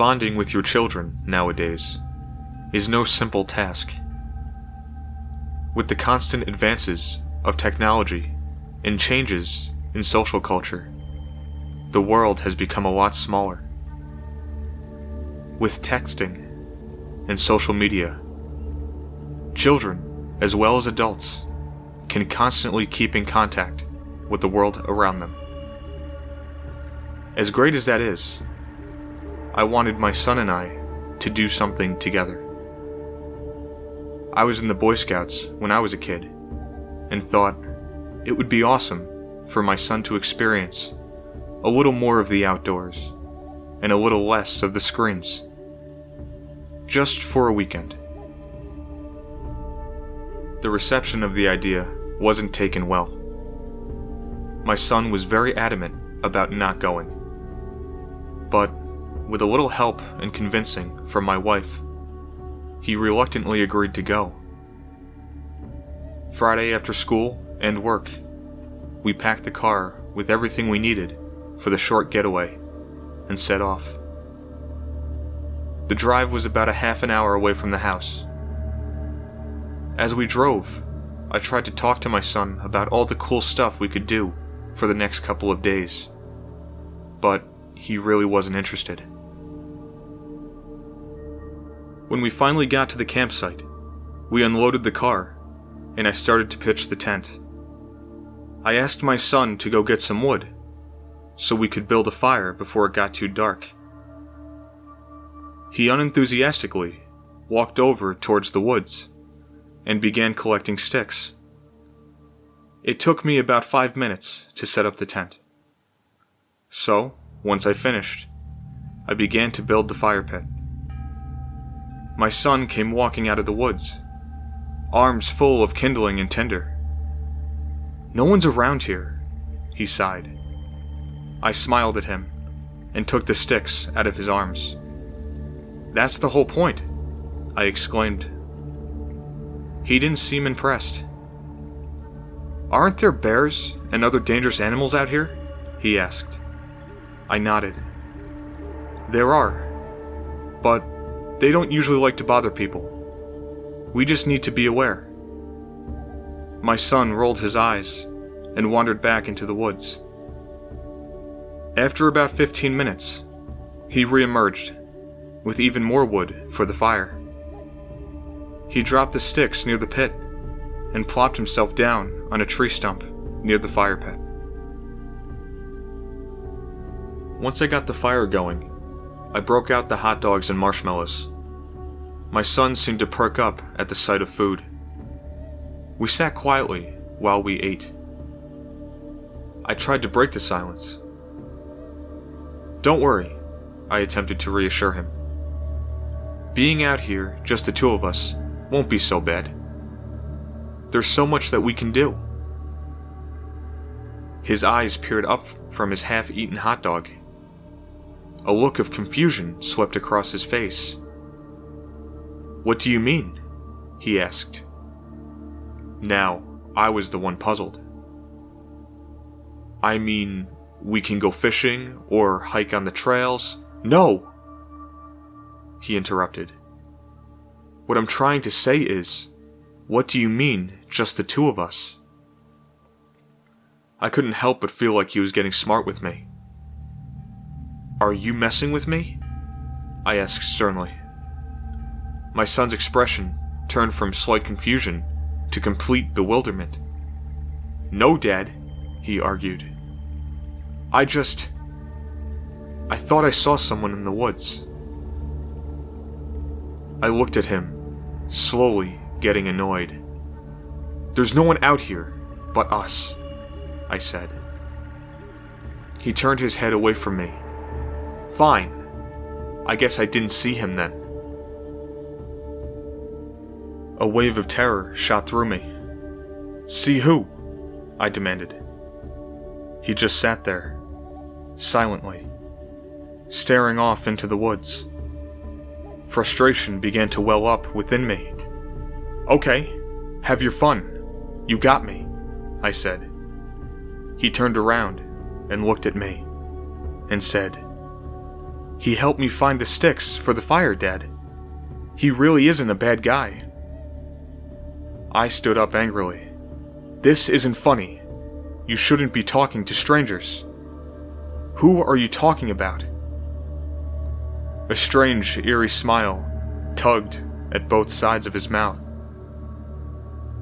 Bonding with your children nowadays is no simple task. With the constant advances of technology and changes in social culture, the world has become a lot smaller. With texting and social media, children, as well as adults, can constantly keep in contact with the world around them. As great as that is, I wanted my son and I to do something together. I was in the Boy Scouts when I was a kid, and thought it would be awesome for my son to experience a little more of the outdoors and a little less of the screens, just for a weekend. The reception of the idea wasn't taken well. My son was very adamant about not going, but with a little help and convincing from my wife, he reluctantly agreed to go. Friday after school and work, we packed the car with everything we needed for the short getaway and set off. The drive was about a half an hour away from the house. As we drove, I tried to talk to my son about all the cool stuff we could do for the next couple of days, but he really wasn't interested. When we finally got to the campsite, we unloaded the car, and I started to pitch the tent. I asked my son to go get some wood, so we could build a fire before it got too dark. He unenthusiastically walked over towards the woods and began collecting sticks. It took me about 5 minutes to set up the tent. So, once I finished, I began to build the fire pit. My son came walking out of the woods, arms full of kindling and tinder. "No one's around here," he sighed. I smiled at him and took the sticks out of his arms. "That's the whole point," I exclaimed. He didn't seem impressed. "Aren't there bears and other dangerous animals out here?" he asked. I nodded. "There are, but they don't usually like to bother people. We just need to be aware." My son rolled his eyes and wandered back into the woods. After about 15 minutes, he re-emerged with even more wood for the fire. He dropped the sticks near the pit and plopped himself down on a tree stump near the fire pit. Once I got the fire going, I broke out the hot dogs and marshmallows. My son seemed to perk up at the sight of food. We sat quietly while we ate. I tried to break the silence. "Don't worry," I attempted to reassure him. "Being out here, just the two of us, won't be so bad. There's so much that we can do." His eyes peered up from his half-eaten hot dog. A look of confusion swept across his face. "What do you mean?" he asked. Now, I was the one puzzled. "I mean, we can go fishing or hike on the trails." "No!" he interrupted. "What I'm trying to say is, what do you mean, just the two of us?" I couldn't help but feel like he was getting smart with me. "Are you messing with me?" I asked sternly. My son's expression turned from slight confusion to complete bewilderment. "No, Dad," he argued. I thought I saw someone in the woods." I looked at him, slowly getting annoyed. "There's no one out here but us," I said. He turned his head away from me. "Fine. I guess I didn't see him then." A wave of terror shot through me. "See who?" I demanded. He just sat there, silently, staring off into the woods. Frustration began to well up within me. "Okay, have your fun. You got me," I said. He turned around and looked at me and said, He helped me find the sticks for the fire, Dad. He really isn't a bad guy." I stood up angrily. "This isn't funny. You shouldn't be talking to strangers. Who are you talking about?" A strange, eerie smile tugged at both sides of his mouth.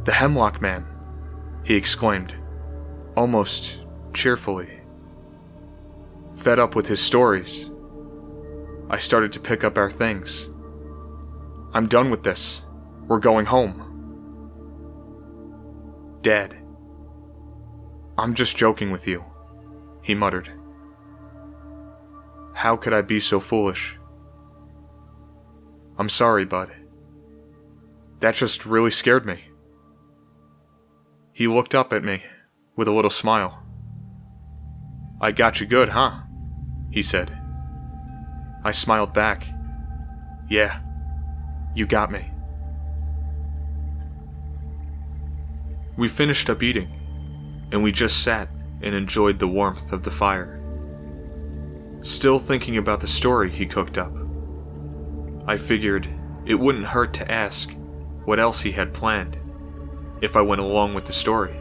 "The Hemlock Man," he exclaimed, almost cheerfully. Fed up with his stories, I started to pick up our things. "I'm done with this. We're going home." "Dad, I'm just joking with you," he muttered. How could I be so foolish? "I'm sorry, Bud. That just really scared me." He looked up at me with a little smile. "I got you good, huh?" he said. I smiled back. "Yeah, you got me." We finished up eating, and we just sat and enjoyed the warmth of the fire. Still thinking about the story he cooked up, I figured it wouldn't hurt to ask what else he had planned if I went along with the story.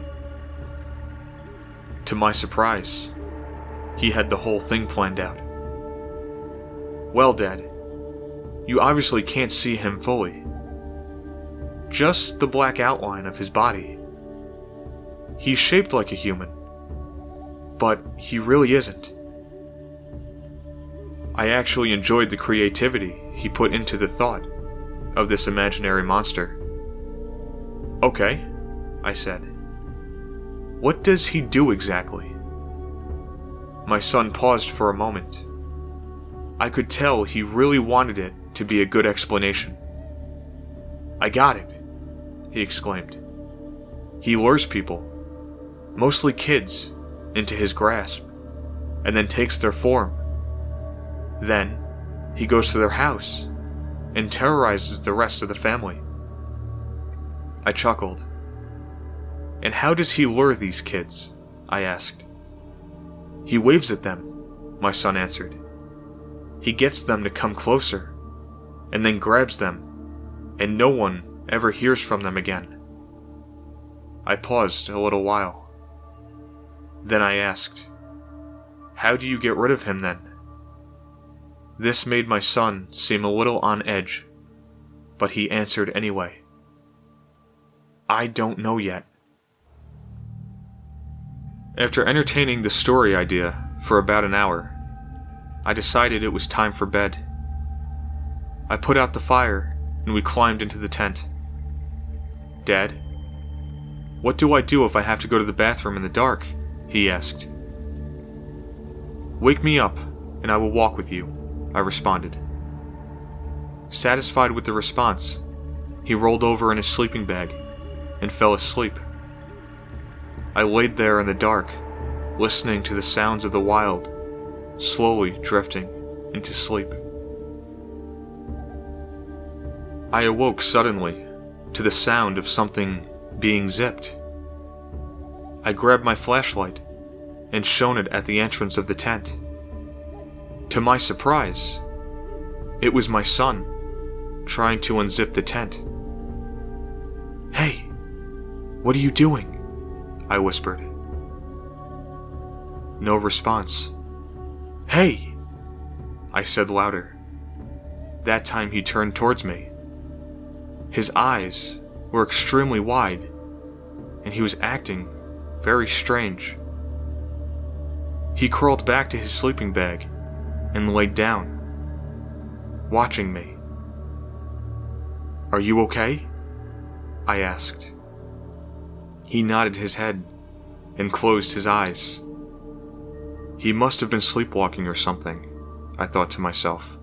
To my surprise, he had the whole thing planned out. "Well, Dad, you obviously can't see him fully. Just the black outline of his body. He's shaped like a human, but he really isn't." I actually enjoyed the creativity he put into the thought of this imaginary monster. "Okay," I said. "What does he do exactly?" My son paused for a moment. I could tell he really wanted it to be a good explanation. "I got it," he exclaimed. "He lures people, mostly kids, into his grasp, and then takes their form. Then, he goes to their house and terrorizes the rest of the family." I chuckled. "And how does he lure these kids?" I asked. "He waves at them," my son answered. "He gets them to come closer, and then grabs them, and no one ever hears from them again." I paused a little while. Then I asked, "How do you get rid of him then?" This made my son seem a little on edge, but he answered anyway. "I don't know yet." After entertaining the story idea for about an hour, I decided it was time for bed. I put out the fire and we climbed into the tent. "Dad, what do I do if I have to go to the bathroom in the dark?" he asked. "Wake me up and I will walk with you," I responded. Satisfied with the response, he rolled over in his sleeping bag and fell asleep. I laid there in the dark, listening to the sounds of the wild, slowly drifting into sleep. I awoke suddenly to the sound of something being zipped. I grabbed my flashlight and shone it at the entrance of the tent. To my surprise, it was my son, trying to unzip the tent. "Hey, what are you doing?" I whispered. No response. "Hey!" I said louder. That time he turned towards me. His eyes were extremely wide, and he was acting very strange. He crawled back to his sleeping bag and laid down, watching me. "Are you okay?" I asked. He nodded his head and closed his eyes. He must have been sleepwalking or something, I thought to myself.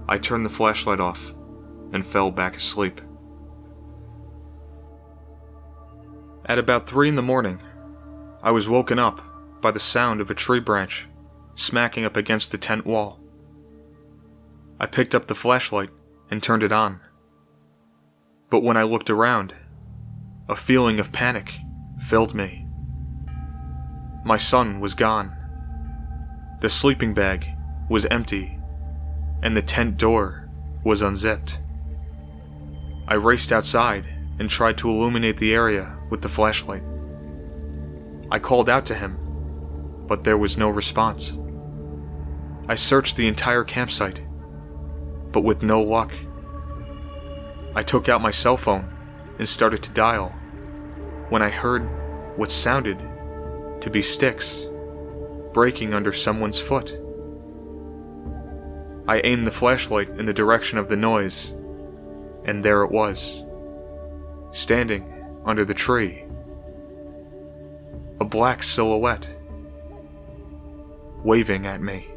I turned the flashlight off and fell back asleep. At about 3 a.m, I was woken up by the sound of a tree branch smacking up against the tent wall. I picked up the flashlight and turned it on. But when I looked around, a feeling of panic filled me. My son was gone. The sleeping bag was empty, and the tent door was unzipped. I raced outside and tried to illuminate the area with the flashlight. I called out to him, but there was no response. I searched the entire campsite, but with no luck. I took out my cell phone and started to dial when I heard what sounded to be sticks breaking under someone's foot. I aimed the flashlight in the direction of the noise, and there it was, standing under the tree. A black silhouette, waving at me.